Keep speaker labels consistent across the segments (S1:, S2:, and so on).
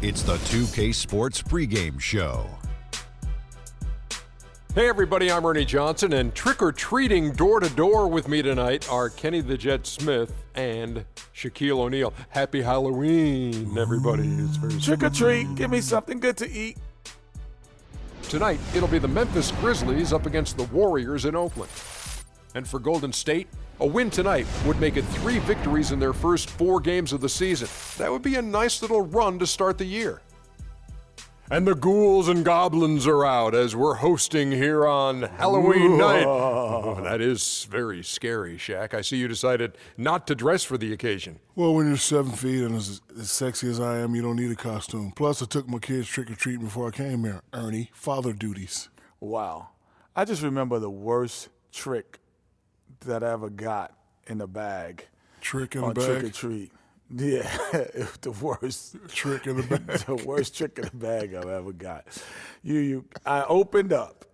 S1: It's the 2K Sports pregame show.
S2: Hey everybody, I'm Ernie Johnson, and trick-or-treating door-to-door with me tonight are Kenny the Jet Smith and Shaquille O'Neal. Happy Halloween, everybody. It's very
S3: Trick-or-treat, give me something good to eat.
S2: Tonight, it'll be the Memphis Grizzlies up against the Warriors in Oakland. And for Golden State, a win tonight would make it 3 victories in their first 4 games of the season. That would be a nice little run to start the year. And the ghouls and goblins are out as we're hosting here on Halloween night. Oh, that is very scary, Shaq. I see you decided not to dress for the occasion.
S4: Well, when you're 7 feet and as sexy as I am, you don't need a costume. Plus, I took my kids trick-or-treating before I came here. Ernie, father duties.
S3: Wow. I just remember the worst trick that I ever got in the bag.
S4: Trick in the
S3: on
S4: bag?
S3: Trick-or-treat. Yeah, it was the worst.
S4: Trick in the bag.
S3: The worst trick in the bag I've ever got. I opened up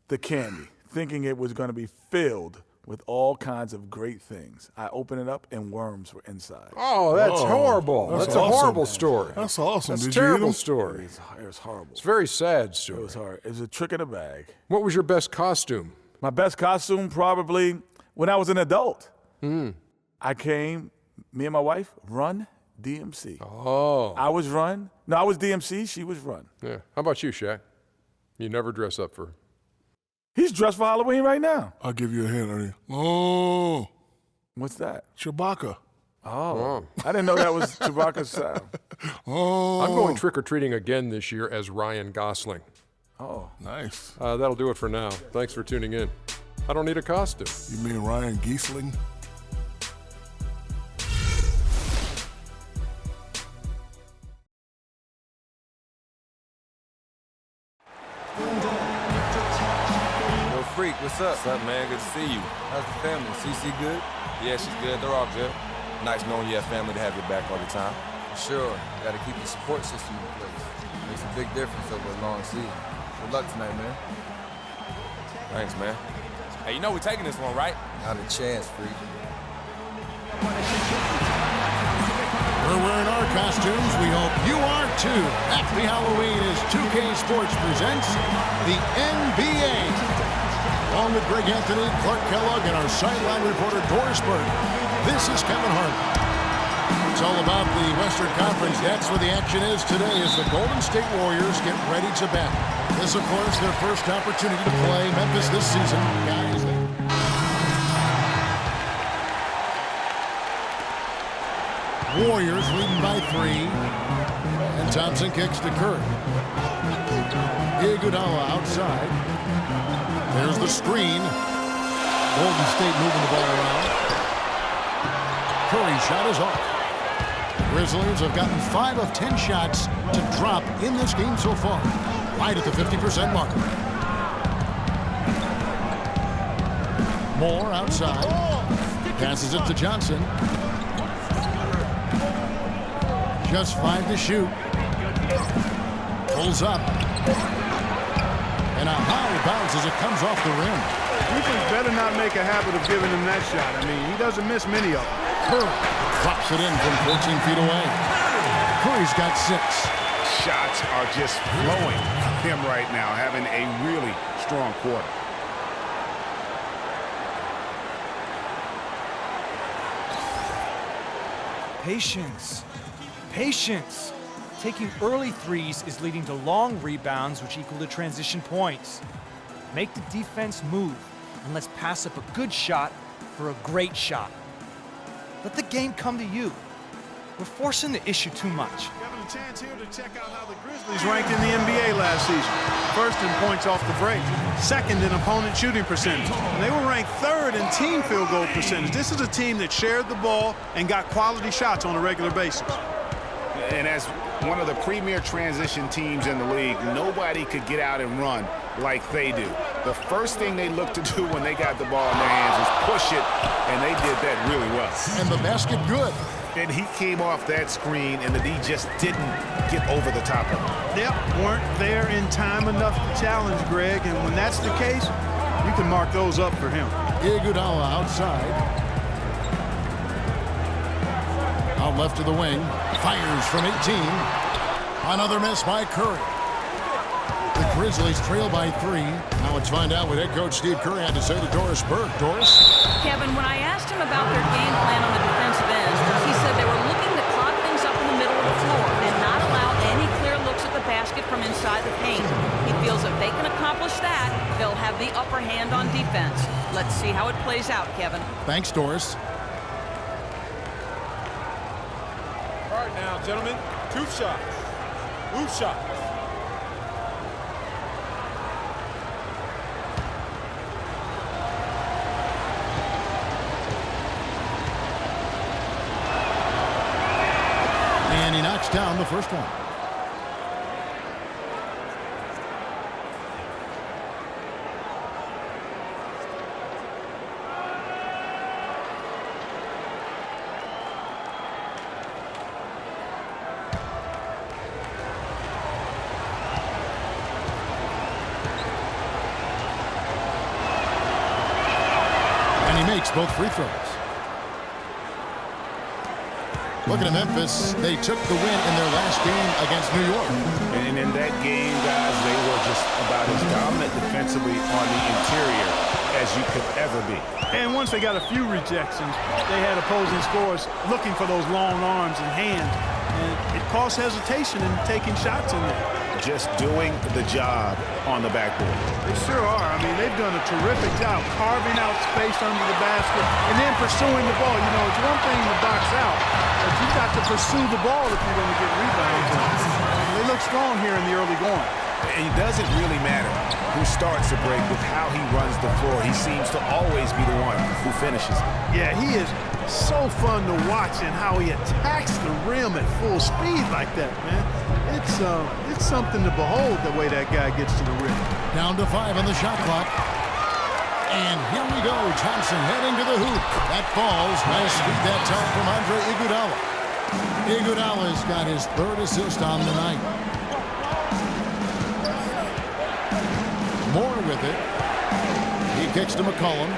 S3: the candy thinking it was going to be filled with all kinds of great things. I opened it up and worms were inside.
S2: Oh, that's horrible. That's a
S4: awesome.
S2: horrible story.
S4: That's awesome.
S2: That's a
S4: Did you eat
S2: terrible
S4: 'em?
S2: story.
S3: It was horrible.
S2: It's a very sad
S3: It
S2: story.
S3: was hard. It was a trick in the bag.
S2: What was your best costume?
S3: My best costume probably when I was an adult. I came, me and my wife, Run DMC.
S2: Oh.
S3: I was Run. No, I was DMC. She was Run.
S2: Yeah. How about you, Shaq? You never dress up for...
S3: He's dressed for Halloween right now.
S4: I'll give you a hint, Ernie. Oh,
S3: What's that?
S4: Chewbacca.
S3: Oh. I didn't know that was Chewbacca's sound.
S4: Oh.
S2: I'm going trick-or-treating again this year as Ryan Gosling.
S3: Oh.
S4: Nice.
S2: That'll do it for now. Thanks for tuning in. I don't need a costume.
S4: You mean Ryan Giesling?
S5: Yo, Freak, what's up? What's up, man? Good to see you. How's the family? CC good? Yeah, she's good. They're all good. Nice knowing you have family to have your back all the time. For sure. Got to keep the support system in place. Makes a big difference over a long season. Good luck tonight, man. Thanks, man. Hey, you know we're taking this one, right? Not a chance, Freak.
S6: We're wearing our costumes. We hope you are too. Happy Halloween as 2K Sports presents the NBA. Along with Greg Anthony, Clark Kellogg, and our sideline reporter Doris Burke, this is Kevin Hart. It's all about the Western Conference. That's where the action is today as the Golden State Warriors get ready to battle. This, of course, their first opportunity to play Memphis this season. Guys, Warriors leading by 3, and Thompson kicks to Curry. Iguodala outside. There's the screen. Golden State moving the ball around. Curry's shot is off. The Grizzlies have gotten 5 of 10 shots to drop in this game so far, right at the 50% mark. Moore outside. Passes it to Johnson. Just 5 to shoot. Pulls up. And a high bounce as it comes off the rim.
S7: Defense better not make a habit of giving him that shot. I mean, he doesn't miss many of them.
S6: Curry drops it in from 14 feet away. Curry's got 6.
S8: Shots are just flowing from him right now, having a really strong quarter.
S9: Patience. Patience. Taking early threes is leading to long rebounds, which equal to transition points. Make the defense move, and let's pass up a good shot for a great shot. Let the game come to you. We're forcing the issue too much.
S7: Having a chance here to check out how the Grizzlies ranked in the NBA last season. First in points off the break, second in opponent shooting percentage. And they were ranked 3rd in team field goal percentage. This is a team that shared the ball and got quality shots on a regular basis.
S8: And as one of the premier transition teams in the league, nobody could get out and run like they do. The first thing they looked to do when they got the ball in their hands was push it, and they did that really well.
S6: And the basket good.
S8: And he came off that screen, and the D just didn't get over the top of him.
S7: Yep, weren't there in time enough to challenge Greg, and when that's the case, you can mark those up for him.
S6: Iguodala outside. Out left to the wing. Fires from 18. Another miss by Curry. The Grizzlies trail by 3. Now let's find out what head coach Steve Kerr had to say to Doris Burke. Doris?
S10: Kevin, when I asked him about their game plan on the defensive end, he said they were looking to clog things up in the middle of the floor and not allow any clear looks at the basket from inside the paint. He feels if they can accomplish that, they'll have the upper hand on defense. Let's see how it plays out, Kevin.
S6: Thanks, Doris.
S7: All right now, gentlemen, 2 shots. 2 shots.
S6: And he knocks down the first one. And he makes both free throws. Looking at Memphis, they took the win in their last game against New York.
S8: And in that game, guys, they were just about as dominant defensively on the interior as you could ever be.
S7: And once they got a few rejections, they had opposing scorers looking for those long arms and hands. And it caused hesitation in taking shots in there.
S8: Just doing the job on the backboard.
S7: They sure are. I mean, they've done a terrific job carving out space under the basket and then pursuing the ball. You know, it's one thing to box out, but you've got to pursue the ball if you're going to get rebounds. And they look strong here in the early going.
S8: And it doesn't really matter who starts the break with how he runs the floor. He seems to always be the one who finishes.
S7: Yeah, he is so fun to watch and how he attacks the rim at full speed like that, man. It's something to behold the way that guy gets to the rim.
S6: Down to 5 on the shot clock. And here we go. Thompson heading to the hoop. That falls. Nice feed that time from Andre Iguodala. Iguodala's got his 3rd assist on the night. Moore with it. He kicks to McCollum.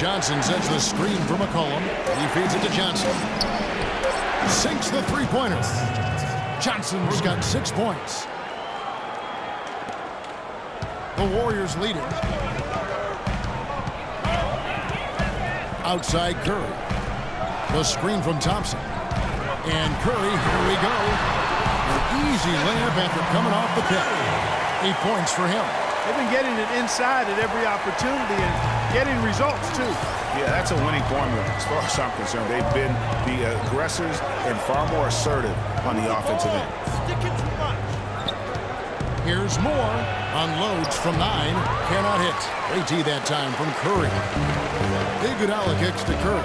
S6: Johnson sets the screen for McCollum. He feeds it to Johnson. Sinks the three-pointer. Johnson's got 6 points. The Warriors lead it. Outside Curry. The screen from Thompson. And Curry, here we go. An easy layup after coming off the pick. 8 points for him.
S7: They've been getting it inside at every opportunity and getting results, too.
S8: Yeah, that's a winning formula as far as I'm concerned. They've been the aggressors and far more assertive on the offensive end.
S6: Here's Moore. Unloads from 9. Cannot hit. They tee that time from Curry. Iguodala kicks to Curry.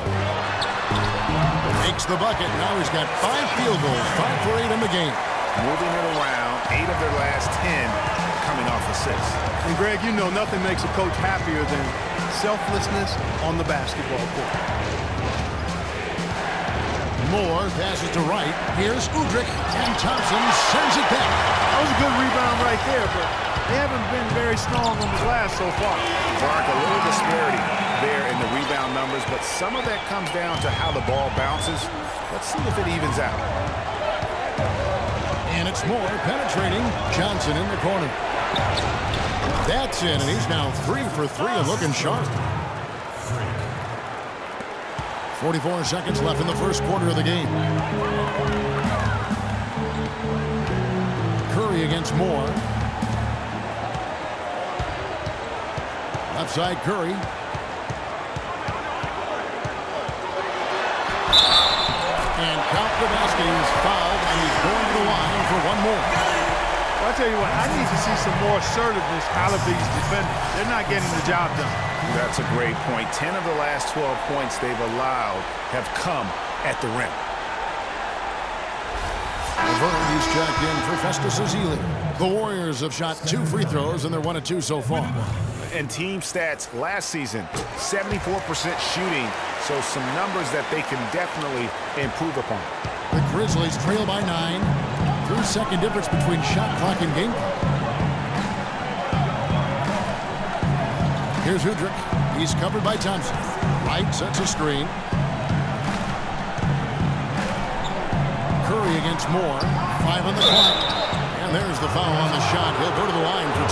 S6: Makes the bucket. Now he's got 5 field goals. 5 for 8 in the game.
S8: Moving it around. 8 of their last 10 coming off assists.
S7: And Greg, you know nothing makes a coach happier than selflessness on the basketball court.
S6: Moore passes to right. Here's Udrich, and Thompson sends it back.
S7: That was a good rebound right there, but they haven't been very strong on the glass so far.
S8: Clark, a little disparity there in the rebound numbers, but some of that comes down to how the ball bounces. Let's see if it evens out.
S6: And it's Moore penetrating. Johnson in the corner. That's in, and he's now 3 for 3 and looking sharp. 44 seconds left in the first quarter of the game. Curry against Moore. Left side Curry. And count the basket. He was fouled, and he's going to the line for one more.
S7: Well, I tell you what, I need to see some more assertiveness out of these defenders. They're not getting the job done.
S8: That's a great point. 10 of the last 12 points they've allowed have come at the rim.
S6: He's checked in for Festus Ezeli. The Warriors have shot 2 free throws, and they're 1 of 2 so far.
S8: And team stats last season, 74% shooting, so some numbers that they can definitely improve upon.
S6: The Grizzlies trail by 9. 3-second difference between shot clock and game clock. Here's Udrich. He's covered by Thompson. Wright sets a screen. Curry against Moore. 5 on the clock. And there's the foul on the shot. He'll go to the line for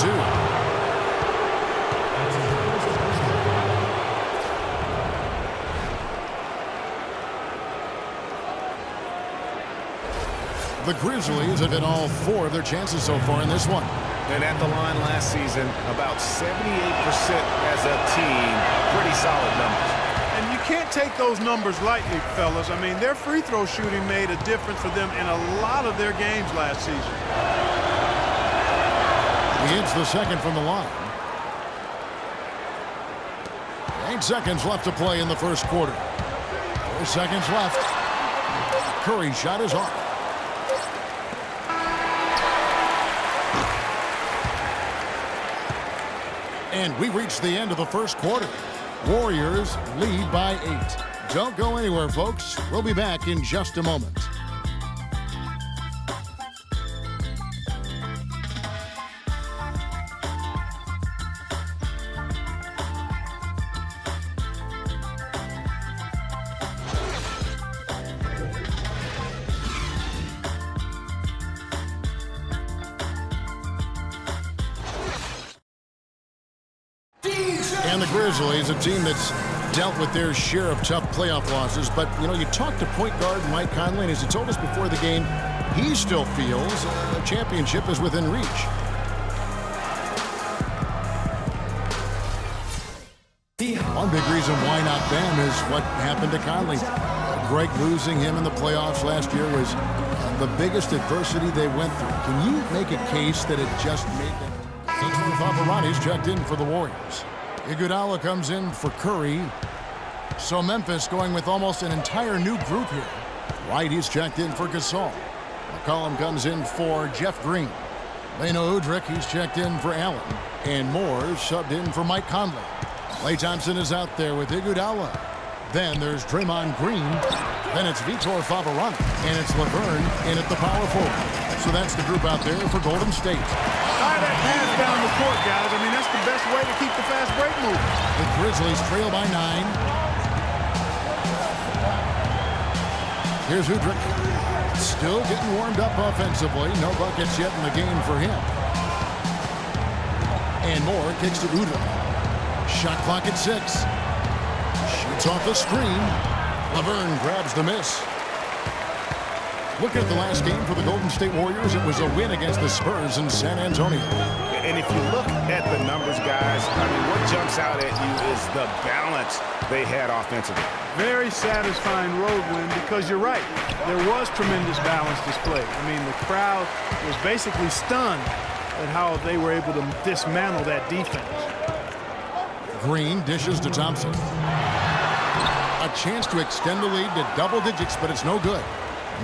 S6: 2. The Grizzlies have hit all 4 of their chances so far in this one.
S8: And at the line last season, about 78% as a team. Pretty solid numbers.
S7: And you can't take those numbers lightly, fellas. I mean, their free throw shooting made a difference for them in a lot of their games last season.
S6: He hits the second from the line. 8 seconds left to play in the first quarter. 4 seconds left. Curry's shot is off. And we reach the end of the first quarter. Warriors lead by 8. Don't go anywhere, folks. We'll be back in just a moment. And the Grizzlies, a team that's dealt with their share of tough playoff losses. But, you know, you talked to point guard Mike Conley, and as he told us before the game, he still feels a championship is within reach. One big reason why not them is what happened to Conley. Greg losing him in the playoffs last year was the biggest adversity they went through. Can you make a case that it just made them? Paparazzi's checked in for the Warriors. Iguodala comes in for Curry. So Memphis going with almost an entire new group here. White, he's checked in for Gasol. McCollum comes in for Jeff Green. Leno Udrich, he's checked in for Allen. And Moore subbed in for Mike Conley. Klay Thompson is out there with Iguodala. Then there's Draymond Green. Then it's Vitor Favarani. And it's Laverne in at the power forward. So that's the group out there for Golden State.
S7: Fire that pass down the court, guys. I mean, that's the best way to keep the fast break moving.
S6: The Grizzlies trail by 9. Here's Udrich. Still getting warmed up offensively. No buckets yet in the game for him. And Moore kicks to Udrich. Shot clock at 6. Shoots off the screen. Laverne grabs the miss. Looking at the last game for the Golden State Warriors, it was a win against the Spurs in San Antonio.
S8: And if you look at the numbers, guys, I mean, what jumps out at you is the balance they had offensively.
S7: Very satisfying road win because you're right. There was tremendous balance displayed. I mean, the crowd was basically stunned at how they were able to dismantle that defense.
S6: Green dishes to Thompson. A chance to extend the lead to double digits, but it's no good.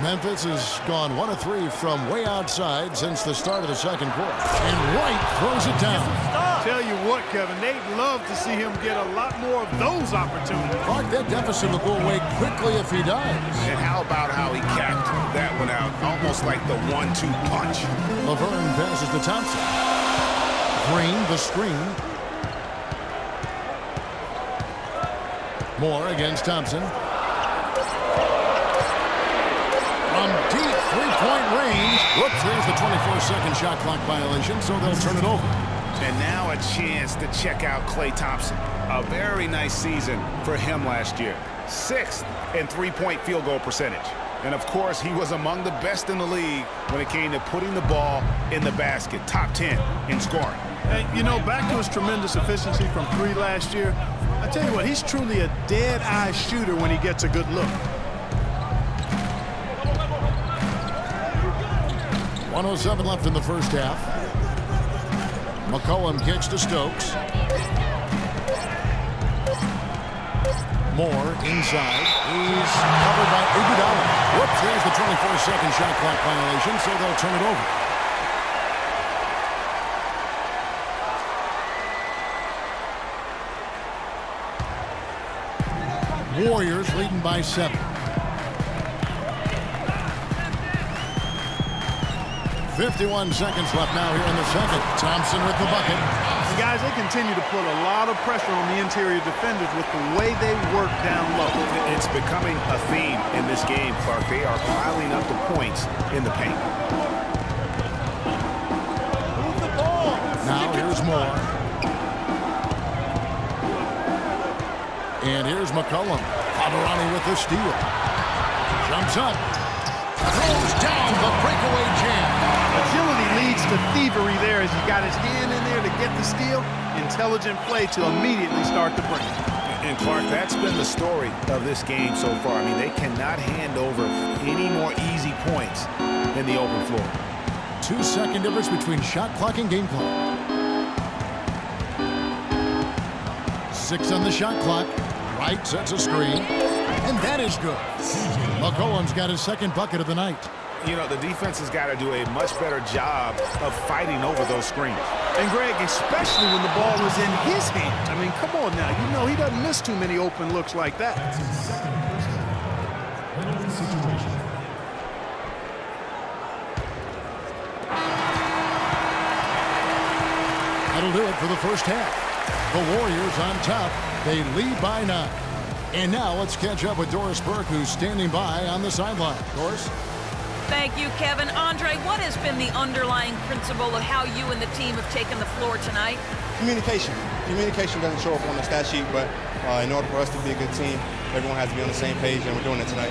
S6: Memphis has gone 1 of 3 from way outside since the start of the second quarter. And White throws it down.
S7: Tell you what, Kevin, they'd love to see him get a lot more of those opportunities.
S6: Clark, that deficit will go away quickly if he does.
S8: And how about how he capped that one out? Almost like the 1-2 punch.
S6: Laverne passes to Thompson. Green, the screen. Moore against Thompson. From deep three-point range. Whoops, there's the 24-second shot clock violation, so they'll turn it over.
S8: And now a chance to check out Klay Thompson. A very nice season for him last year. 6th in three-point field goal percentage. And, of course, he was among the best in the league when it came to putting the ball in the basket. Top 10 in scoring.
S7: And, you know, back to his tremendous efficiency from 3 last year, I tell you what, he's truly a dead-eye shooter when he gets a good look.
S6: 1:07 left in the first half. McCollum kicks to Stokes. Moore inside. He's covered by Iguodala. Whoops, there's the 24-second shot clock violation, so they'll turn it over. Warriors leading by 7. 51 seconds left now here in the second. Thompson with the bucket.
S7: And guys, they continue to put a lot of pressure on the interior defenders with the way they work down low.
S8: It's becoming a theme in this game, Clark. They are piling up the points in the paint.
S7: Move the ball.
S6: Now here's Moore. And here's McCollum. Favarani with the steal. Jumps up. Throws down the breakaway jam.
S7: Agility leads to thievery there as he got his hand in there to get the steal. Intelligent play to immediately start the break.
S8: And Clark, that's been the story of this game so far. I mean, they cannot hand over any more easy points in the open floor.
S6: 2-second difference between shot clock and game clock. 6 on the shot clock. Wright sets a screen. And that is good. McCollum's got his second bucket of the night.
S8: You know, the defense has got to do a much better job of fighting over those screens.
S7: And Greg, especially when the ball was in his hand. I mean, come on now. You know he doesn't miss too many open looks like that.
S6: That'll do it for the first half. The Warriors on top. They lead by 9. And now let's catch up with Doris Burke, who's standing by on the sideline. Doris?
S10: Thank you, Kevin. Andre, what has been the underlying principle of how you and the team have taken the floor tonight?
S11: Communication. Communication doesn't show up on the stat sheet, but in order for us to be a good team, everyone has to be on the same page, and we're doing it tonight.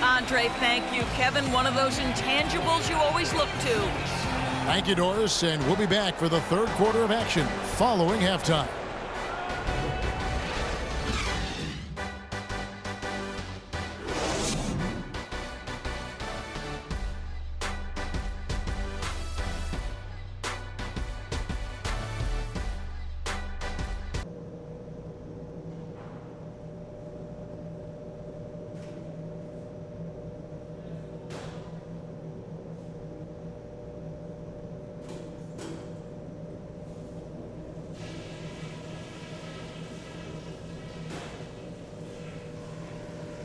S10: Andre, thank you. Kevin, one of those intangibles you always look to.
S6: Thank you, Doris, and we'll be back for the third quarter of action following halftime.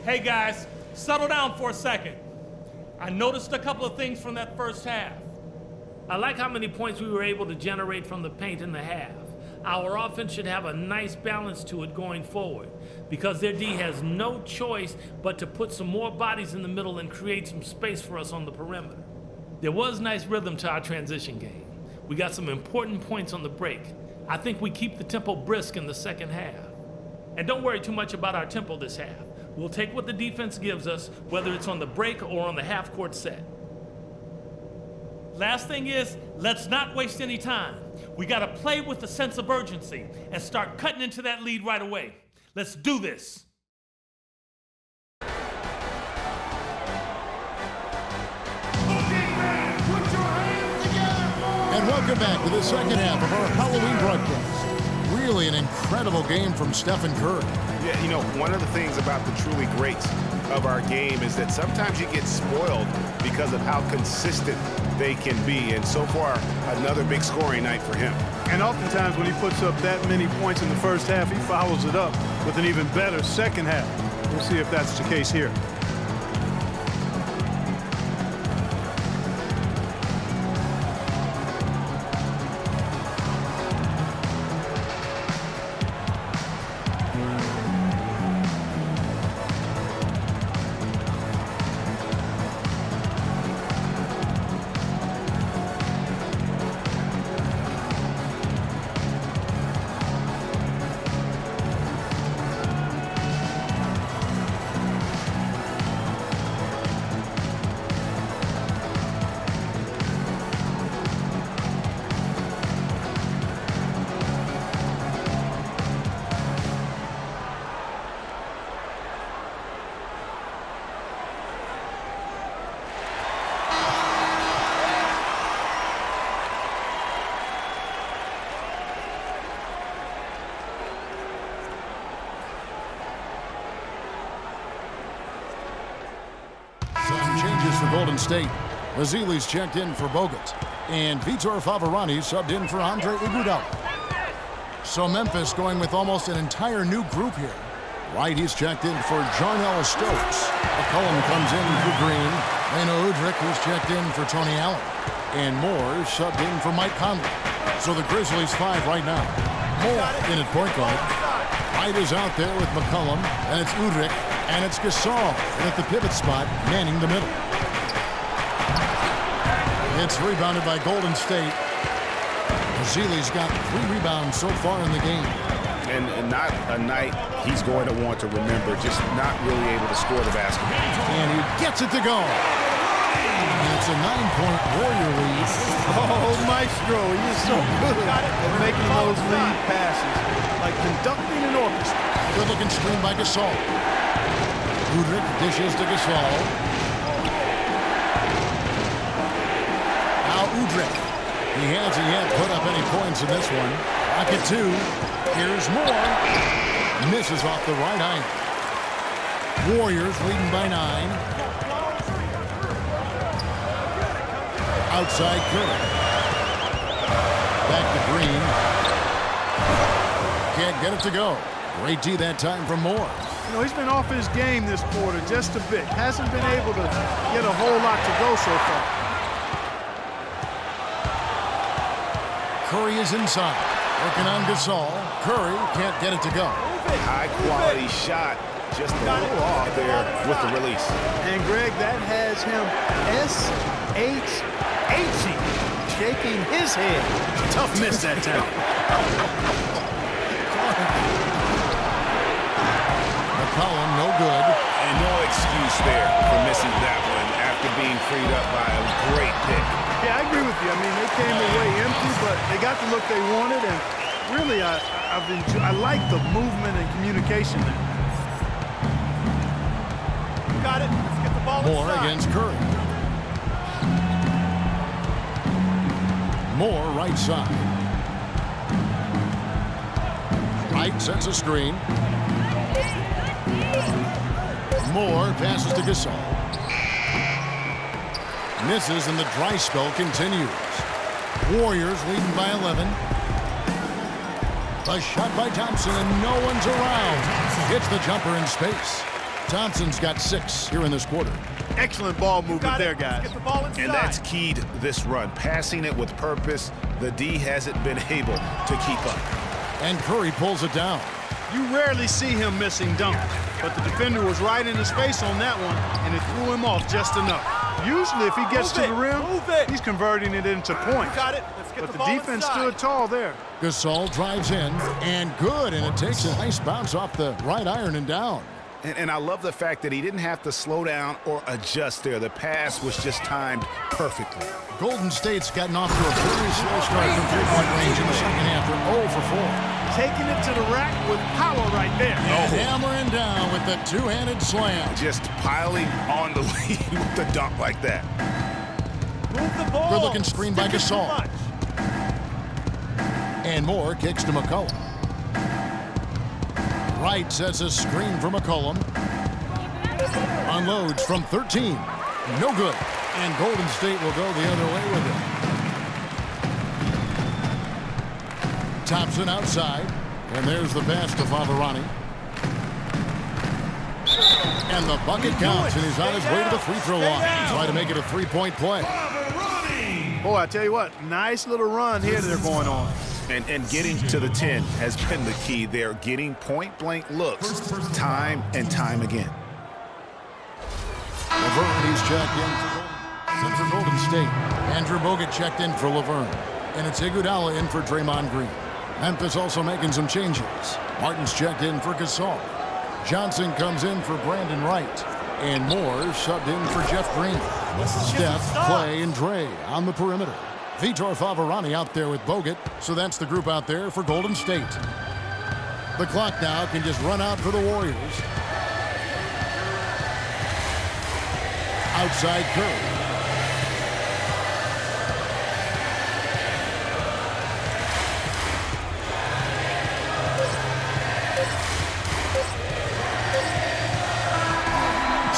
S12: Hey guys, settle down for a second. I noticed a couple of things from that first half. I like how many points we were able to generate from the paint in the half. Our offense should have a nice balance to it going forward because their D has no choice but to put some more bodies in the middle and create some space for us on the perimeter. There was nice rhythm to our transition game. We got some important points on the break. I think we keep the tempo brisk in the second half. And don't worry too much about our tempo this half. We'll take what the defense gives us, whether it's on the break or on the half-court set. Last thing is, let's not waste any time. We got to play with a sense of urgency and start cutting into that lead right away. Let's do this.
S6: And welcome back to the second half of our Halloween broadcast. Really an incredible game from Stephen Curry.
S8: Yeah, you know, one of the things about the truly greats of our game is that sometimes you get spoiled because of how consistent they can be. And so far, another big scoring night for him.
S7: And oftentimes when he puts up that many points in the first half, he follows it up with an even better second half. We'll see if that's the case here.
S6: For Golden State, Vasili's checked in for Bogut, and Vitor Favarani subbed in for Andre Iguodala. So Memphis going with almost an entire new group here. Right, he's checked in for Jarnell Stokes. McCollum comes in for Green. Lena Udrich, who's checked in for Tony Allen. And Moore subbed in for Mike Conley. So the Grizzlies 5 right now. Moore in at point guard. Wright is out there with McCollum, and it's Udrich, and it's Gasol at the pivot spot, manning the middle. It's rebounded by Golden State. Zeeley's got 3 rebounds so far in the game.
S8: And not a night he's going to want to remember, just not really able to score the basketball.
S6: And he gets it to go. And it's a 9-point Warrior lead.
S7: Oh, Maestro, he is so good at making those lead passes, like conducting an orchestra.
S6: Good-looking screen by Gasol. Udrich dishes to Gasol. Now Udrich. He hasn't yet put up any points in this one. Rocket 2. Here's Moore. Misses off the right eye. Warriors leading by 9. Outside Curry. Back to Green. Can't get it to go. Great D that time from Moore.
S7: You know, he's been off his game this quarter just a bit. Hasn't been able to get a whole lot to go so far.
S6: Curry is inside. Working on Gasol. Curry can't get it to go.
S8: High quality shot. Just a little off there with the release.
S7: And Greg, that has him S-H-H-ing, shaking his head. Tough miss that time.
S6: McCollum, no good.
S8: And no excuse there for missing that one after being freed up by a great pick.
S7: Yeah, I agree with you. I mean, they came away empty, but they got the look they wanted, and really, I like the movement and communication there. Got it. Let's get the ball
S6: Moore against Curry. Moore right side. Wright sets a screen. Moore passes to Gasol. Misses, and the dry spell continues. Warriors leading by 11. A shot by Thompson, and no one's around. Hits the jumper in space. Thompson's got 6 here in this quarter.
S7: Excellent ball movement there, guys. Get the ball inside.
S8: And that's key to this run. Passing it with purpose. The D hasn't been able to keep up.
S6: And Curry pulls it down.
S7: You rarely see him missing dunk, but the defender was right in his face on that one, and it threw him off just enough. Usually, if he gets to the rim, he's converting it into points. But the defense stood tall there.
S6: Gasol drives in, and good, and it takes a nice bounce off the right iron and down.
S8: And I love the fact that he didn't have to slow down or adjust there. The pass was just timed perfectly.
S6: Golden State's gotten off to a very slow start from three-point range in the second half. They're 0 for 4.
S7: Taking it to the rack with power right there.
S6: And hammering down with the two-handed slam.
S8: Just piling on the lead with the dunk like that.
S7: Move the ball.
S6: Good-looking screen by Gasol. And Moore kicks to McCollum. Wright sets a screen for McCollum. Unloads from 13. No good. And Golden State will go the other way with it. Thompson outside. And there's the pass to Favarani. And the bucket counts, and he's on his way to the free throw line. Try to make it a three-point play.
S7: Boy, I tell you what, nice little run here they're going on.
S8: And getting to the 10 has been the key there. Getting point-blank looks time and time again.
S6: Laverne, he's checked in for Golden State. Andrew Bogut checked in for Laverne. And it's Iguodala in for Draymond Green. Memphis also making some changes. Martin's checked in for Gasol. Johnson comes in for Brandon Wright. And Moore subbed in for Jeff Green. Steph, Clay, and Dre on the perimeter. Vitor Favarani out there with Bogut, so that's the group out there for Golden State. The clock now can just run out for the Warriors. Outside Curry.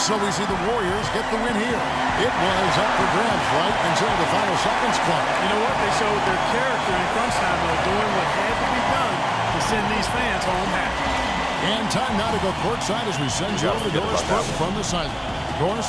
S6: So we see the Warriors get the win here. It was up for grabs right until the final seconds clock.
S7: You know what? They showed their character in crunch time, though, doing what had to be done to send these fans home happy.
S6: And time now to go courtside as we send you over to Doris Burke from the sideline. Doris?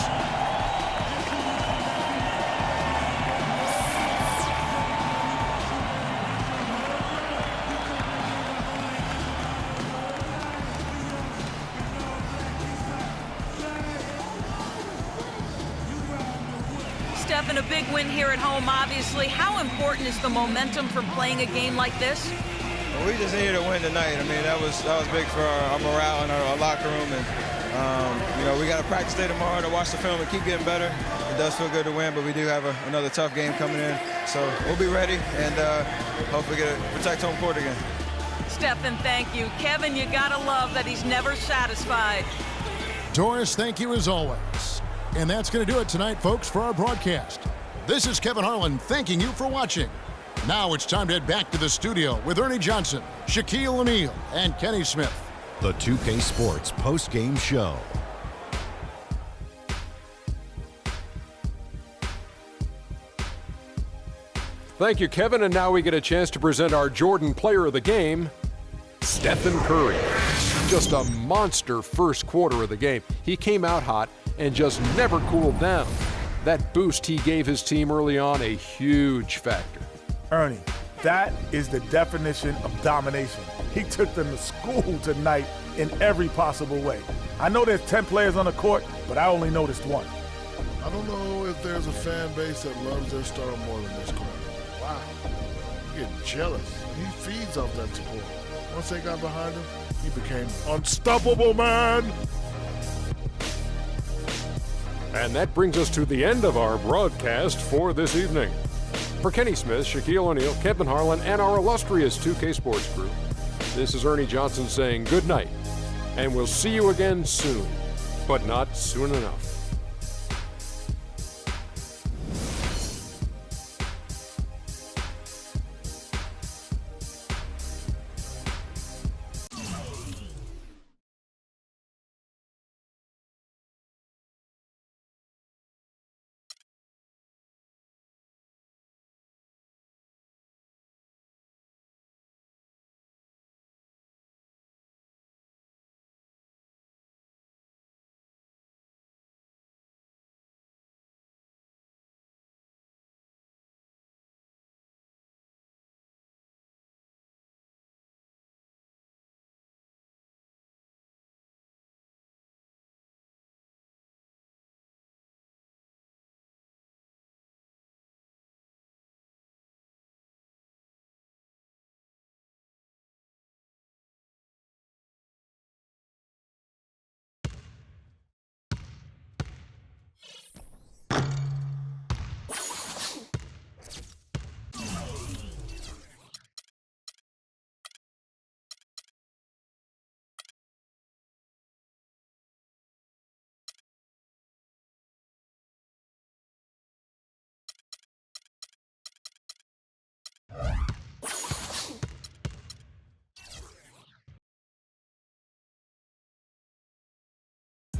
S10: Stephen, a big win here at home, obviously. How important is the momentum from playing a game like this?
S13: Well, we just needed to win tonight. I mean, that was big for our morale and our locker room. And, you know, we got a practice day tomorrow to watch the film and keep getting better. It does feel good to win, but we do have another tough game coming in. So we'll be ready and hopefully protect home court again.
S10: Stephen, thank you. Kevin, you gotta love that he's never satisfied.
S6: Doris, thank you as always. And that's going to do it tonight, folks, for our broadcast. This is Kevin Harlan thanking you for watching. Now it's time to head back to the studio with Ernie Johnson, Shaquille O'Neal, and Kenny Smith.
S1: The 2K Sports post-game show.
S2: Thank you, Kevin. And now we get a chance to present our Jordan Player of the Game, Stephen Curry. Just a monster first quarter of the game. He came out hot and just never cooled down. That boost he gave his team early on, a huge factor.
S3: Ernie, that is the definition of domination. He took them to school tonight in every possible way. I know there's 10 players on the court, but I only noticed one.
S4: I don't know if there's a fan base that loves their star more than this crowd. Wow. I'm getting jealous. He feeds off that support. Once they got behind him, he became unstoppable, man.
S2: And that brings us to the end of our broadcast for this evening. For Kenny Smith, Shaquille O'Neal, Kevin Harlan, and our illustrious 2K Sports crew, this is Ernie Johnson saying good night, and we'll see you again soon, but not soon enough.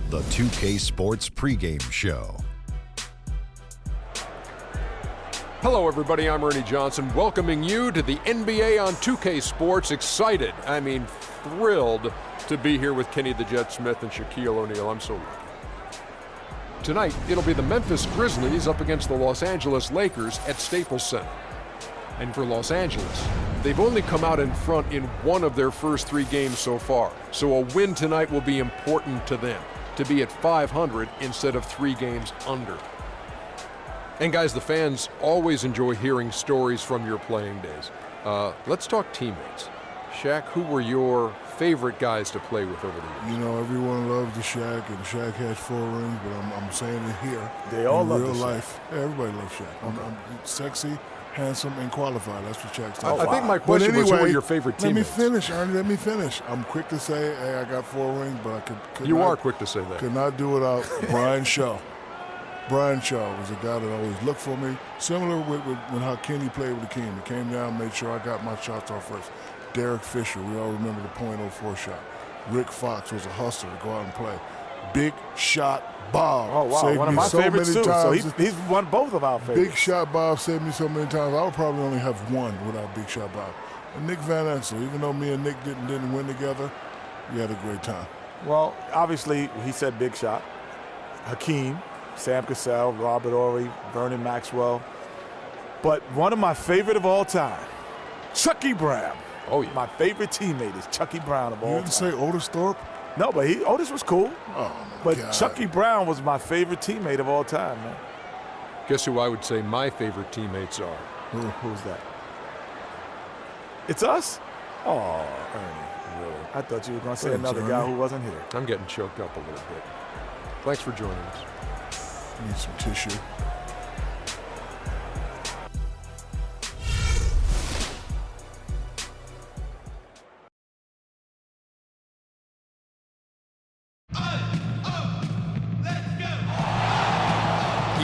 S1: The 2K Sports pregame show.
S2: Hello, everybody. I'm Ernie Johnson, welcoming you to the NBA on 2K Sports. Excited, I mean thrilled to be here with Kenny the Jet Smith and Shaquille O'Neal. I'm so lucky. Tonight, it'll be the Memphis Grizzlies up against the Los Angeles Lakers at Staples Center. And for Los Angeles, they've only come out in front in one of their first 3 games so far. So a win tonight will be important to them, to be at 500 instead of 3 games under. And guys, the fans always enjoy hearing stories from your playing days. Let's talk teammates. Shaq, who were your favorite guys to play with over the years?
S4: You know, everyone loves the Shaq, and Shaq has 4 rings, but I'm saying it here.
S3: They all love
S4: real
S3: the Shaq.
S4: life. Everybody loves Shaq. I'm sexy, handsome, and qualified. That's what Shaq said.
S2: I think my question was, who were your favorite teammates?
S4: Let me finish, Ernie. Let me finish. I'm quick to say, hey, I got 4 rings, but I could
S2: You
S4: not,
S2: are quick to say that.
S4: Could not do without Brian Shaw. Brian Shaw was a guy that always looked for me. Similar with how Kenny played with the team. He came down, made sure I got my shots off first. Derek Fisher, we all remember the .04 shot. Rick Fox was a hustler to go out and play. Big Shot Bob.
S3: Oh, wow.
S4: Saved
S3: One of
S4: me
S3: my
S4: so
S3: favorites,
S4: many
S3: too.
S4: times.
S3: So he's won both of our favorites.
S4: Big Shot Bob saved me so many times. I would probably only have one without Big Shot Bob. And Nick Van Exel, even though me and Nick didn't win together, we had a great time.
S3: Well, obviously, he said Big Shot. Hakeem, Sam Cassell, Robert Horry, Vernon Maxwell. But one of my favorite of all time, Chucky Brown.
S2: Oh, yeah.
S3: My favorite teammate is Chucky Brown of all time.
S4: You didn't say Otis Thorpe?
S3: No, but Otis was cool.
S4: Oh, my
S3: But
S4: God.
S3: Chucky Brown was my favorite teammate of all time, man.
S2: Guess who I would say my favorite teammates are?
S3: Who's that? It's us? Oh, Ernie, really? I thought you were going to say another guy who wasn't here.
S2: I'm getting choked up a little bit. Thanks for joining us.
S4: Need some tissue.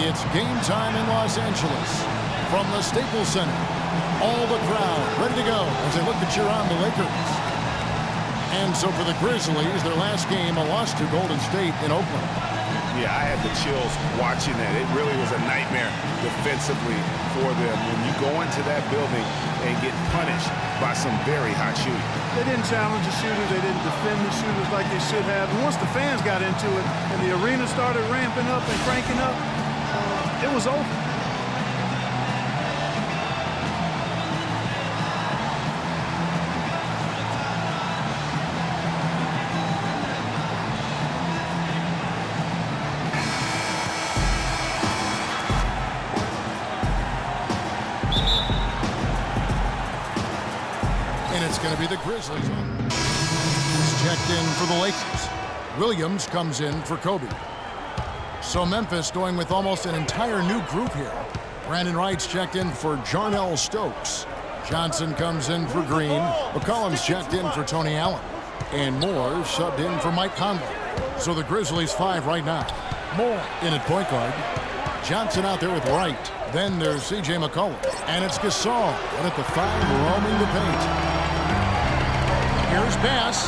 S6: It's game time in Los Angeles. From the Staples Center, all the crowd ready to go as they look to cheer on the Lakers. And so for the Grizzlies, their last game, a loss to Golden State in Oakland.
S8: Yeah, I had the chills watching that. It really was a nightmare defensively for them when you go into that building and get punished by some very hot shooting.
S7: They didn't challenge the shooters. They didn't defend the shooters like they should have. And once the fans got into it and the arena started ramping up and cranking up, it was over.
S6: And it's going to be the Grizzlies. He's checked in for the Lakers. Williams comes in for Kobe. So Memphis going with almost an entire new group here. Brandon Wright's checked in for Jarnell Stokes. Johnson comes in for Green. McCollum's checked in for Tony Allen. And Moore subbed in for Mike Conley. So the Grizzlies 5 right now. Moore in at point guard. Johnson out there with Wright. Then there's C.J. McCollum. And it's Gasol. And at the 5, roaming the paint. Here's pass.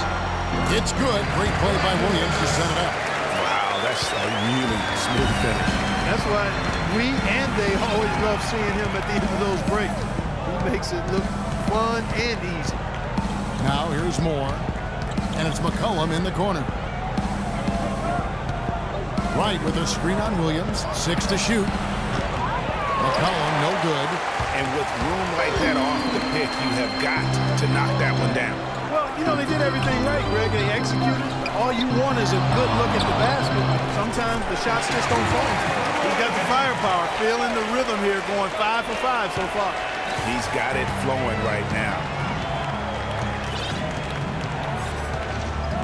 S6: It's good. Great play by Williams to set it up.
S8: Wow, that's a really smooth finish.
S7: That's why we and they always love seeing him at the end of those breaks. He makes it look fun and easy.
S6: Now here's Moore. And it's McCollum in the corner. Wright with a screen on Williams. 6 to shoot. McCollum no good.
S8: And with room like that off the pick, you have got to knock that one down.
S7: Well, you know, they did everything right, Greg. They executed. All you want is a good look at the basket. Sometimes the shots just don't fall. He's got the firepower, feeling the rhythm here, going 5 for 5 so far.
S8: He's got it flowing right now.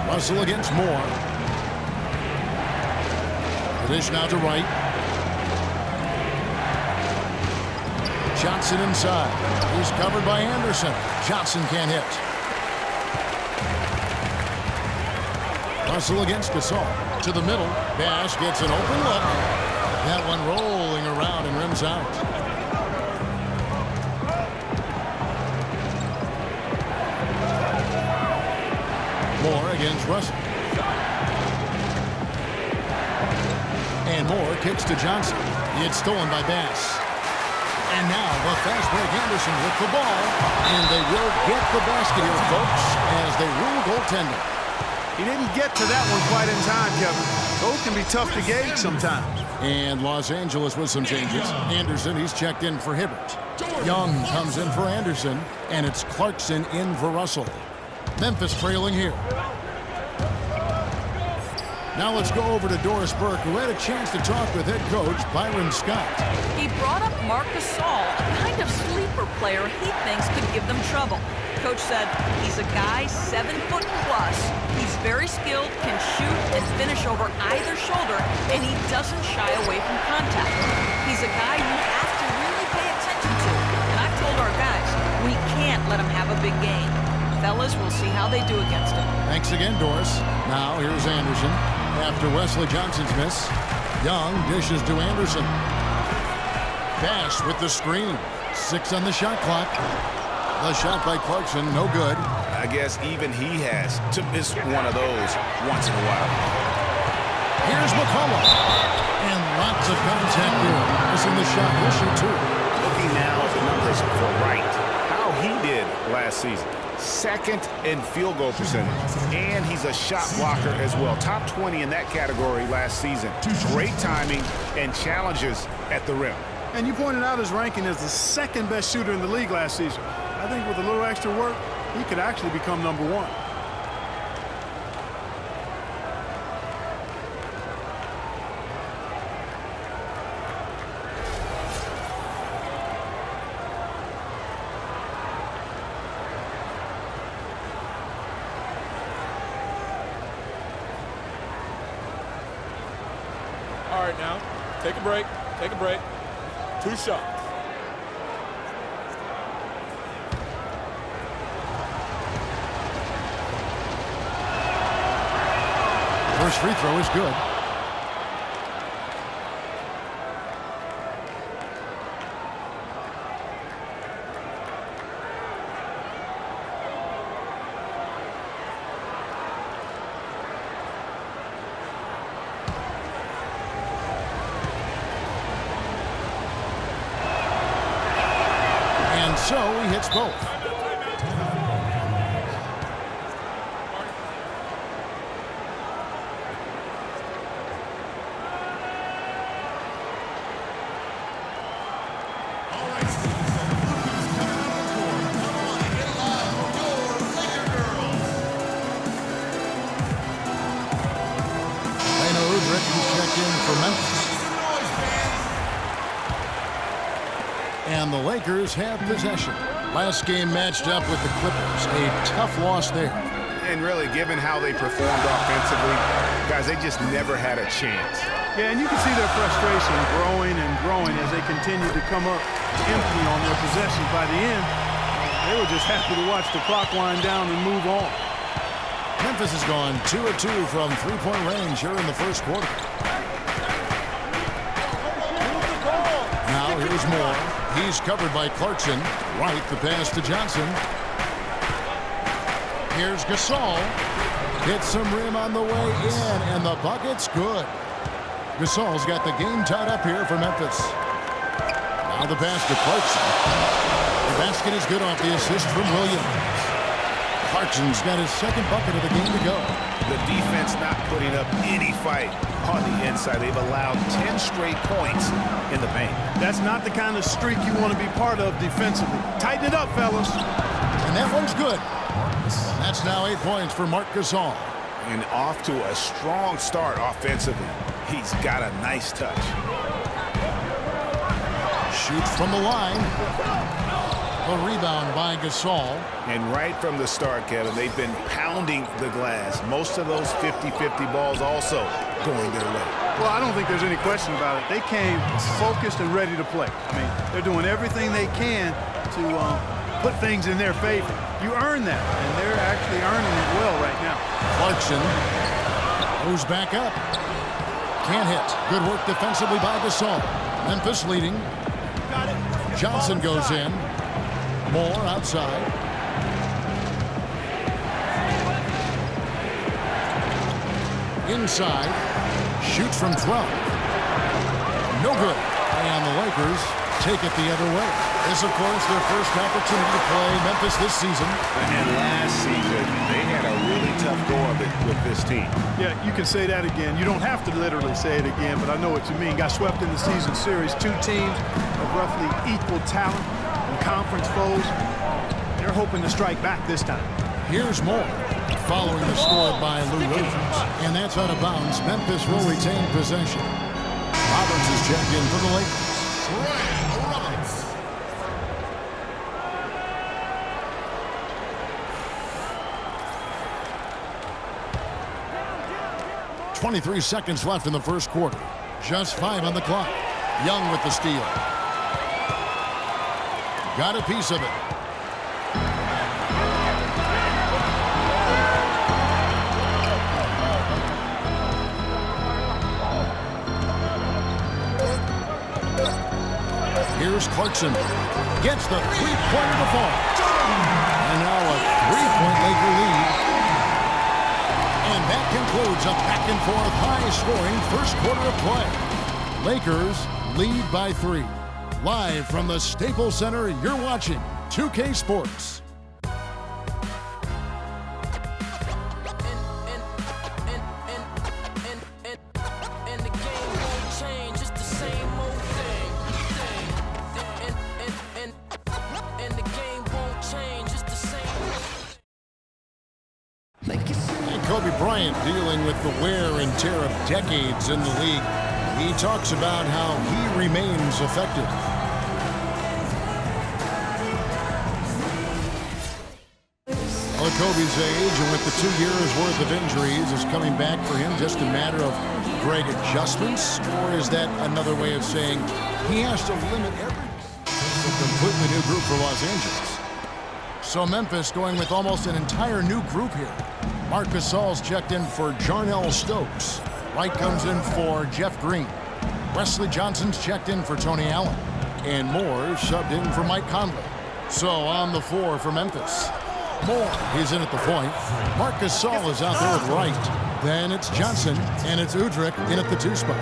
S6: Russell against Moore. Dish now to Wright. Johnson inside. He's covered by Anderson. Johnson can't hit. Russell against Gasol. To the middle. Bash gets an open look. That one rolling around and rims out. Moore against Russell. And Moore kicks to Johnson. It's stolen by Bass. And now the fast break Anderson with the ball. And they will get the basket here, folks, as they rule goaltending.
S7: He didn't get to that one quite in time, Kevin. Those can be tough to gauge sometimes.
S6: And Los Angeles with some changes. Anderson, he's checked in for Hibbert. Young comes in for Anderson. And it's Clarkson in for Russell. Memphis trailing here. Now let's go over to Doris Burke, who had a chance to talk with head coach Byron Scott.
S10: He brought up Marc Gasol, a kind of sleeper player he thinks could give them trouble. Coach said he's a guy 7 foot plus. He's very skilled, can shoot and finish over either shoulder, and he doesn't shy away from contact. He's a guy you have to really pay attention to. And I've told our guys, we can't let him have a big game. Fellas, we'll see how they do against him.
S6: Thanks again, Doris. Now here's Anderson. After Wesley Johnson's miss, Young dishes to Anderson. Bash with the screen. 6 on the shot clock. The shot by Clarkson, no good.
S8: I guess even he has to miss one of those once in a while.
S6: Here's McCollum. And lots of contact here. Missing the shot. He'll shoot 2.
S8: Looking now at the numbers for Wright, how he did last season. 2nd in field goal percentage. And he's a shot blocker as well. Top 20 in that category last season. Great timing and challenges at the rim.
S7: And you pointed out his ranking as the 2nd best shooter in the league last season. I think with a little extra work, he could actually become number 1.
S14: right now. Take a break. Take a break. 2 shots.
S6: First free throw is good. And so he hits both. And the Lakers have possession. Last game matched up with the Clippers. A tough loss there.
S8: And really, given how they performed offensively, guys, they just never had a chance.
S7: Yeah, and you can see their frustration growing and growing as they continue to come up empty on their possessions. By the end, they were just happy to watch the clock wind down and move on.
S6: Memphis has gone 2 of 2 from three-point range here in the first quarter. Now here's Moore. He's covered by Clarkson. Right, the pass to Johnson. Here's Gasol. Hits some rim on the way in, and the bucket's good. Gasol's got the game tied up here for Memphis. Now the pass to Clarkson. The basket is good off the assist from Williams. Clarkson's got his second bucket of the game to go.
S8: The defense not putting up any fight on the inside. They've allowed 10 straight points in the paint.
S7: That's not the kind of streak you want to be part of defensively. Tighten it up, fellas.
S6: And that one's good. That's now 8 points for Marc Gasol.
S8: And off to a strong start offensively. He's got a nice touch.
S6: Shoots from the line. A rebound by Gasol.
S8: And right from the start, Kevin, they've been pounding the glass. Most of those 50-50 balls also going their way.
S7: Well, I don't think there's any question about it. They came focused and ready to play. I mean, they're doing everything they can to put things in their favor. You earn that, and they're actually earning it well right now.
S6: Clarkson goes back up. Can't hit. Good work defensively by Gasol. Memphis leading. Johnson goes in. Moore outside. Inside. Shoots from 12. No good. And the Lakers take it the other way. This, of course, their first opportunity to play Memphis this season.
S8: And last season, they had a really tough go of it with this team.
S7: Yeah, you can say that again. You don't have to literally say it again, but I know what you mean. Got swept in the season series. 2 teams of roughly equal talent and conference foes. They're hoping to strike back this time.
S6: Here's Moore. Following the score by Lou Williams. And that's out of bounds. Memphis will retain possession. Roberts is checked in for the Lakers. Roberts. 23 seconds left in the first quarter. Just 5 on the clock. Young with the steal. Got a piece of it. Here's Clarkson. Gets the three-pointer to fall. And now a 3-point Laker lead. And that concludes a back-and-forth, high-scoring first quarter of play. Lakers lead by 3. Live from the Staples Center, you're watching 2K Sports. Kobe Bryant dealing with the wear and tear of decades in the league. He talks about how he remains effective. Well, at Kobe's age and with the 2 years worth of injuries is coming back for him just a matter of Greg, adjustments, or is that another way of saying he has to limit everything? A completely new group for Los Angeles. So Memphis going with almost an entire new group here. Marc Gasol's checked in for Jarnell Stokes. Wright comes in for Jeff Green. Wesley Johnson's checked in for Tony Allen. And Moore subbed in for Mike Conley. So on the floor for Memphis. Moore is in at the point. Marc Gasol is out there with Wright. Then it's Johnson, and it's Udrih in at the 2 spot.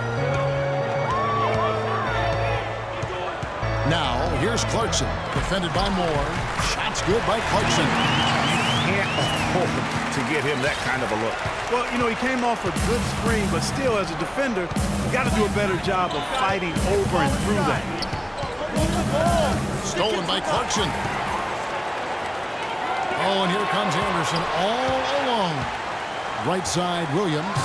S6: Now, here's Clarkson, defended by Moore. Shots good by Clarkson.
S8: You can't afford to get him that kind of a look.
S7: Well, you know, he came off a good screen, but still, as a defender, you got to do a better job of fighting over and through that.
S6: Stolen by Clarkson. Oh, and here comes Anderson all alone. Right side, Williams.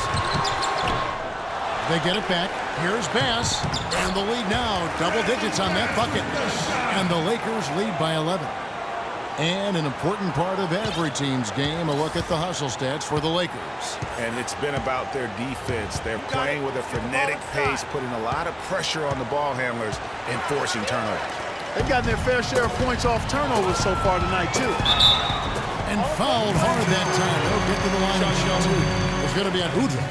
S6: They get it back. Here's Bass. And the lead now, double digits on that bucket. And the Lakers lead by 11. And an important part of every team's game, a look at the hustle stats for the Lakers.
S8: And it's been about their defense. They're playing with a frenetic pace, putting a lot of pressure on the ball handlers and forcing turnovers.
S7: They've gotten their fair share of points off turnovers so far tonight, too.
S6: And fouled hard that time. They'll get to the line and shoot two. It's going to be on Udrih.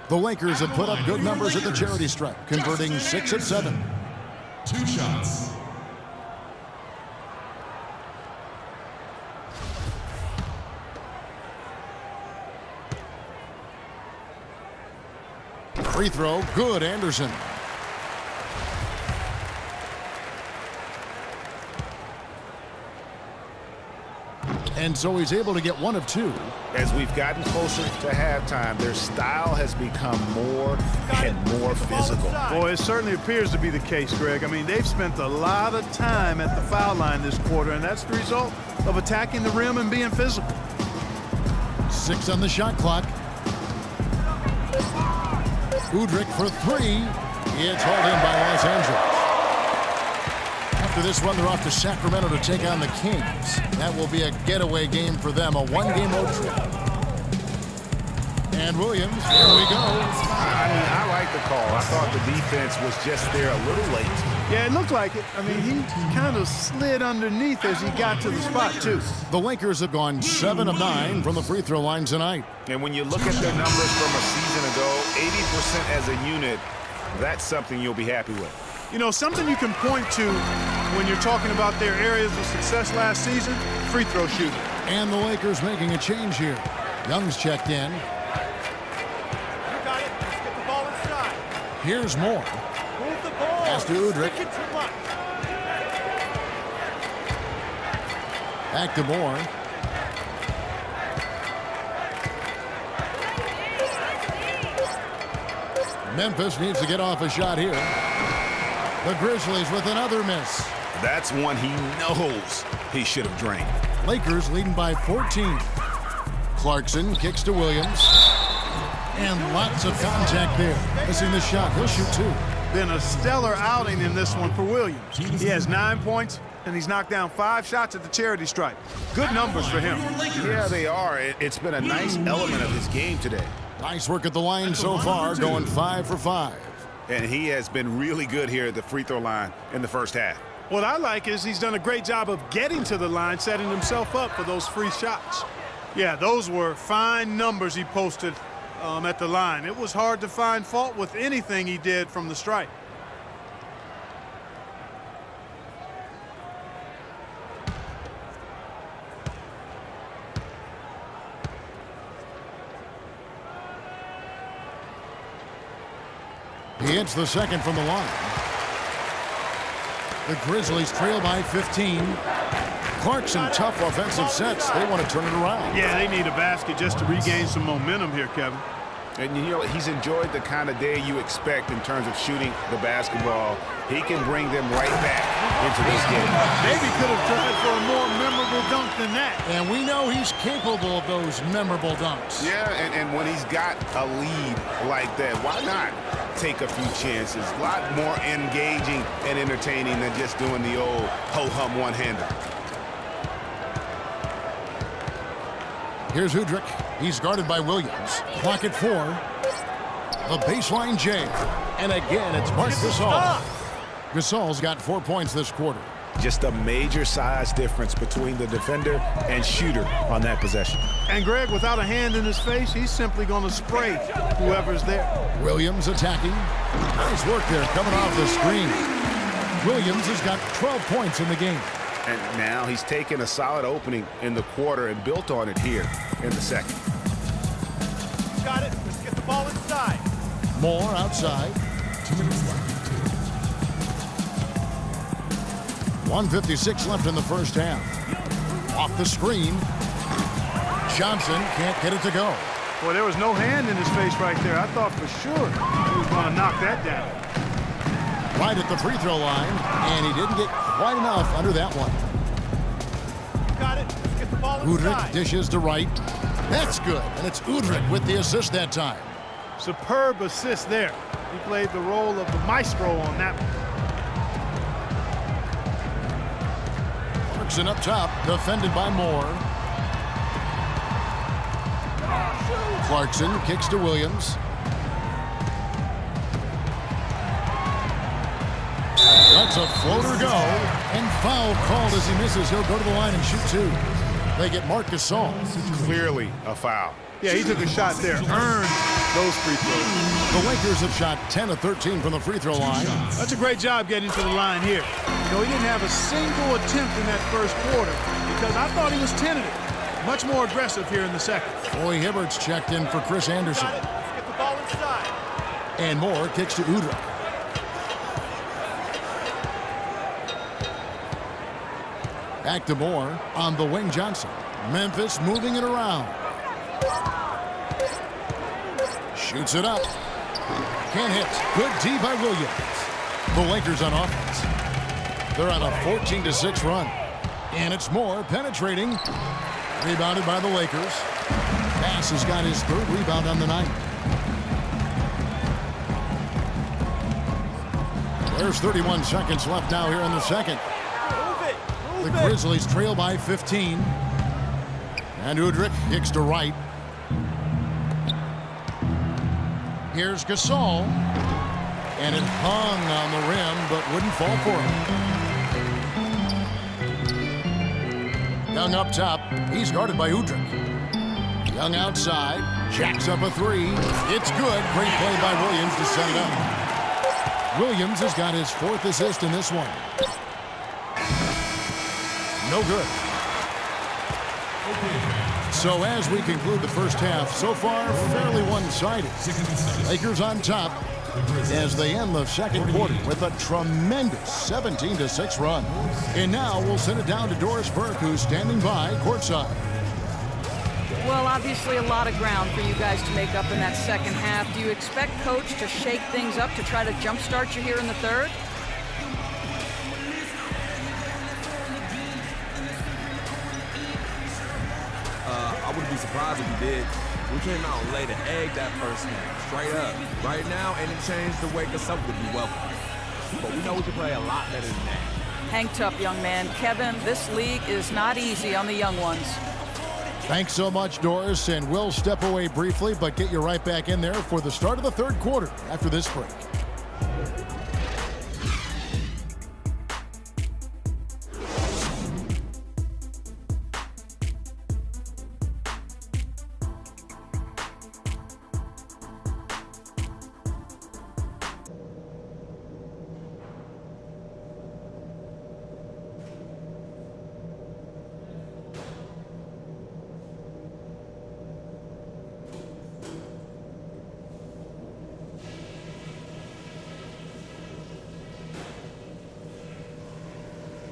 S6: The Lakers have put up good numbers at the charity stripe, converting 6 of 7.
S15: 2 shots.
S6: Free throw, good, Anderson. And so he's able to get 1 of 2.
S8: As we've gotten closer to halftime, their style has become more and more physical.
S7: Boy, it certainly appears to be the case, Greg. I mean, they've spent a lot of time at the foul line this quarter, and that's the result of attacking the rim and being physical.
S6: 6 on the shot clock. Udrih for 3. It's hauled in by Los Angeles. After this one, they're off to Sacramento to take on the Kings. That will be a getaway game for them, a 1-game road trip. And Williams, here we go.
S8: I like the call. I thought the defense was just there a little late.
S7: Yeah, it looked like it. I mean, he kind of slid underneath as he got to the spot, too.
S6: The Lakers have gone 7 of 9 from the free throw line tonight.
S8: And when you look at their numbers from a season ago, 80% as a unit, that's something you'll be happy with.
S7: You know, something you can point to when you're talking about their areas of success last season, free throw shooting.
S6: And the Lakers making a change here. Young's checked in.
S7: You got it. Let's get the ball inside.
S6: Here's Moore.
S7: Move the ball.
S6: Pass to Udrih. Back to Moore. Memphis needs to get off a shot here. The Grizzlies with another miss.
S8: That's one he knows he should have drained.
S6: Lakers leading by 14. Clarkson kicks to Williams. And lots of contact there. Missing the shot. He'll shoot 2.
S7: Been a stellar outing in this one for Williams. He has 9 points, and he's knocked down 5 shots at the charity stripe. Good numbers for him.
S8: Yeah, they are. It's been a nice element of his game today.
S6: Nice work at the line so far, going 5 for 5.
S8: And he has been really good here at the free throw line in the first half.
S7: What I like is he's done a great job of getting to the line, setting himself up for those free shots. Yeah, those were fine numbers he posted at the line. It was hard to find fault with anything he did from the stripe.
S6: He hits the second from the line. The Grizzlies trail by 15. Clarkson, tough offensive sets. They want to turn it around.
S7: Yeah, they need a basket just to regain some momentum here, Kevin.
S8: And, you know, he's enjoyed the kind of day you expect in terms of shooting the basketball. He can bring them right back into this game.
S7: Maybe could have tried for a more memorable dunk than that.
S6: And we know he's capable of those memorable dunks.
S8: Yeah, and when he's got a lead like that, why not take a few chances? A lot more engaging and entertaining than just doing the old ho-hum one-hander.
S6: Here's Udrich. He's guarded by Williams. Clock at 4. The baseline J. And again, it's Marc Gasol. Gasol's got 4 points this quarter.
S8: Just a major size difference between the defender and shooter on that possession.
S7: And Greg, without a hand in his face, he's simply going to spray whoever's there.
S6: Williams attacking. Nice work there coming off the screen. Williams has got 12 points in the game.
S8: And now he's taken a solid opening in the quarter and built on it here in the second.
S7: Got it. Let's get the ball inside.
S6: Moore outside.
S15: 2 minutes left.
S6: 1:56 left in the first half. Off the screen. Johnson can't get it to go.
S7: Boy, there was no hand in his face right there. I thought for sure he was going to knock that down.
S6: Right at the free throw line, and he didn't get quite enough under that one.
S7: Got it. Let's get the ball inside.
S6: Udrich dishes to Wright. That's good, and it's Udrich with the assist that time.
S7: Superb assist there. He played the role of the maestro on that one.
S6: Clarkson up top, defended by Moore. Clarkson kicks to Williams. That's a floater go, and foul called as he misses. He'll go to the line and shoot 2. They get Marc Gasol.
S8: Clearly a foul.
S7: Yeah, he took a shot there. Earned those free throws.
S6: The Lakers have shot 10 of 13 from the free throw line.
S7: That's a great job getting to the line here. You know, he didn't have a single attempt in that first quarter because I thought he was tentative. Much more aggressive here in the second.
S6: Roy Hibbert's checked in for Chris Anderson.
S7: Got it. Let's get the ball inside.
S6: And Moore kicks to Udrich. Back to Moore on the wing. Johnson. Memphis moving it around. Shoots it up. Can't hit. Good D by Williams. The Lakers on offense. They're on a 14-6 run. And it's Moore penetrating. Rebounded by the Lakers. Bass has got his 3rd rebound on the night. There's 31 seconds left now here in the second. The Grizzlies trail by 15. And Udrich kicks to Wright. Here's Gasol. And it hung on the rim, but wouldn't fall for him. Young up top. He's guarded by Udrich. Young outside. Jacks up a 3. It's good. Great play by Williams to set it up. Williams has got his 4th assist in this one. No good. So as we conclude the first half, so far fairly one-sided. Lakers on top as they end the second quarter with a tremendous 17-6 run. And now we'll send it down to Doris Burke, who's standing by courtside.
S10: Well, obviously a lot of ground for you guys to make up in that second half. Do you expect Coach to shake things up to try to jumpstart you here in the third?
S5: I wouldn't be surprised if he did. We came out and laid an egg that first half, straight up. Right now, any change to wake us up would be welcome. But we know we can play a lot better than that.
S10: Hang tough, young man. Kevin, this league is not easy on the young ones.
S6: Thanks so much, Doris, and we'll step away briefly, but get you right back in there for the start of the third quarter after this break.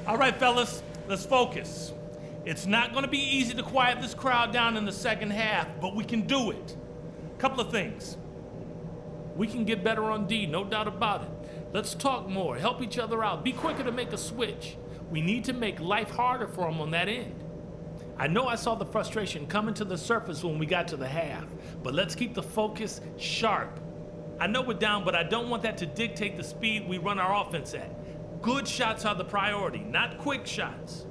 S12: All right, fellas, let's focus. It's not going to be easy to quiet this crowd down in the second half, but we can do it. Couple of things. We can get better on D, no doubt about it. Let's talk more, help each other out, be quicker to make a switch. We need to make life harder for them on that end. I know I saw the frustration coming to the surface when we got to the half, but let's keep the focus sharp. I know we're down, but I don't want that to dictate the speed we run our offense at. Good shots are the priority, not quick shots.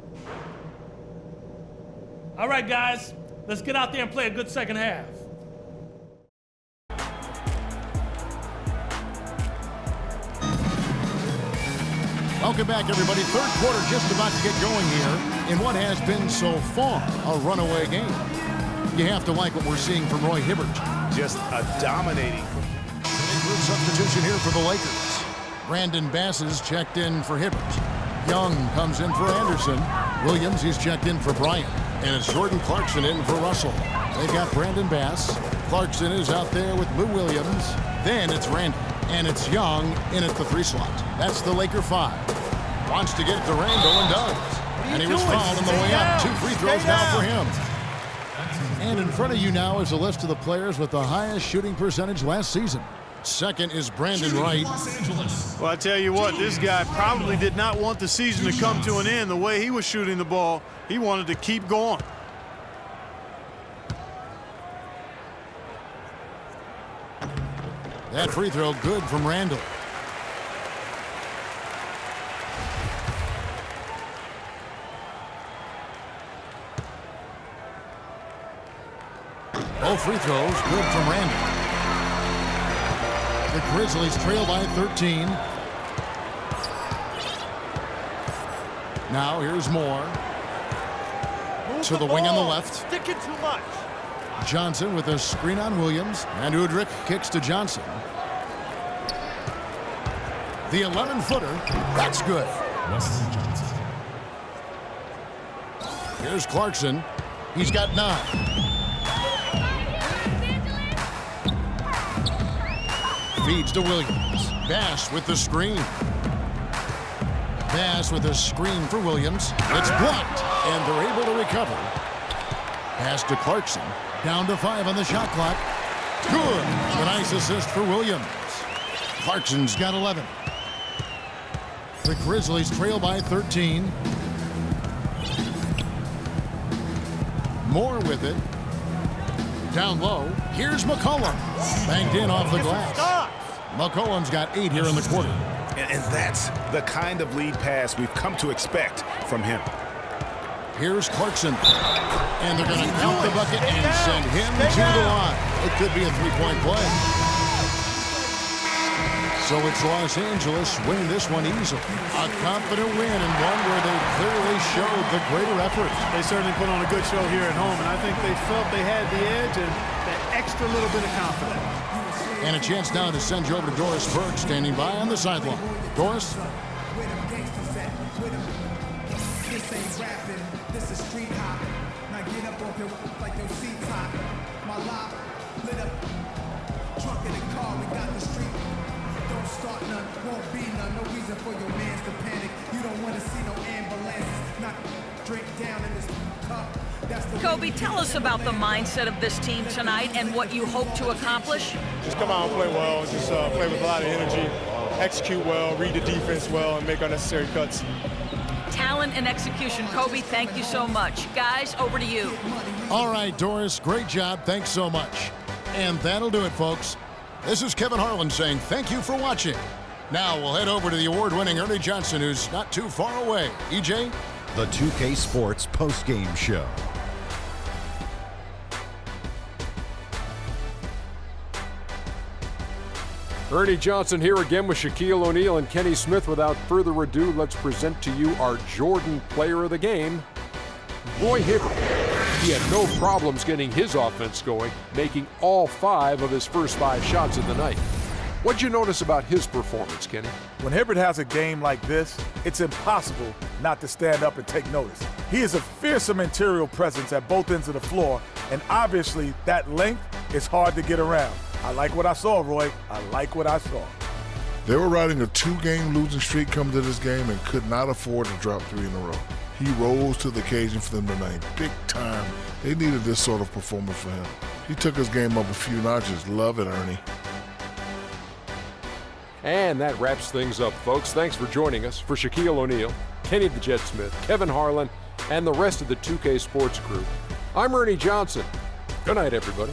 S12: All right, guys, Let's get out there and play a good second half.
S6: Welcome back, everybody. Third quarter just about to get going here in what has been so far a runaway game. You have to like what we're seeing from Roy Hibbert.
S8: Just a dominating.
S6: Group substitution here for the Lakers. Brandon Bass is checked in for Hibbert. Young comes in for Anderson. Williams, he's checked in for Bryant. And it's Jordan Clarkson in for Russell. They've got Brandon Bass. Clarkson is out there with Lou Williams. Then it's Randall. And it's Young in at the 3 slot. That's the Laker 5. Wants to get it to Randall and does. And he was fouled on the way up. 2 free throws now for him. And in front of you now is a list of the players with the highest shooting percentage last season. Second is Brandon Wright.
S7: Well, I tell you what, this guy probably did not want the season to come to an end. The way he was shooting the ball, he wanted to keep going.
S6: That free throw good from Randall. Both free throws good from Randall. The Grizzlies trail by 13. Now here's Moore. To the wing on the left.
S7: Sticking too much.
S6: Johnson with a screen on Williams. And Udrich kicks to Johnson. The 11-footer. That's good. Here's Clarkson. He's got 9. Feeds to Williams. Bass with the screen. Bass with a screen for Williams. It's blocked, and they're able to recover. Pass to Clarkson. Down to 5 on the shot clock. Good. A nice assist for Williams. Clarkson's got 11. The Grizzlies trail by 13. Moore with it. Down low. Here's McCollum. Banked in off the glass. McCollum's got 8 here in the quarter.
S8: And that's the kind of lead pass we've come to expect from him.
S6: Here's Clarkson. And they're going to count the bucket and send him to the line. It could be a 3-point play. So it's Los Angeles winning this one easily. A confident win and one where they clearly showed the greater effort.
S7: They certainly put on a good show here at home, and I think they felt they had the edge and that extra little bit of confidence.
S6: And a chance now to send you over to Doris Burke, standing by on the sideline. Doris?
S16: This ain't rapping, this is street hop. Now get up off your like your seat's hot. My lot lit up, trunk in the car, we got the street. Don't start none, won't be none. No reason for your mans to panic. You don't want to see no ambulances. Not drink down in this cup.
S10: Kobe, tell us about the mindset of this team tonight and what you hope to accomplish.
S17: Just come out and play well. Just play with a lot of energy, execute well, read the defense well, and make unnecessary cuts.
S10: Talent and execution. Kobe, thank you so much. Guys, over to you.
S6: All right, Doris, great job. Thanks so much. And that'll do it, folks. This is Kevin Harlan saying thank you for watching. Now we'll head over to the award-winning Ernie Johnson, who's not too far away. EJ?
S1: The 2K Sports postgame show.
S2: Ernie Johnson here again with Shaquille O'Neal and Kenny Smith. Without further ado, let's present to you our Jordan Player of the Game, Roy Hibbert. He had no problems getting his offense going, making all 5 of his first 5 shots of the night. What'd you notice about his performance, Kenny?
S3: When Hibbert has a game like this, it's impossible not to stand up and take notice. He is a fearsome interior presence at both ends of the floor, and obviously that length is hard to get around. I like what I saw, Roy. I like what I saw.
S4: They were riding a 2-game losing streak coming to this game and could not afford to drop 3 in a row. He rose to the occasion for them tonight, big time. They needed this sort of performance for him. He took his game up a few notches. Love it, Ernie.
S2: And that wraps things up, folks. Thanks for joining us. For Shaquille O'Neal, Kenny the Jet Smith, Kevin Harlan, and the rest of the 2K Sports crew, I'm Ernie Johnson. Good night, everybody.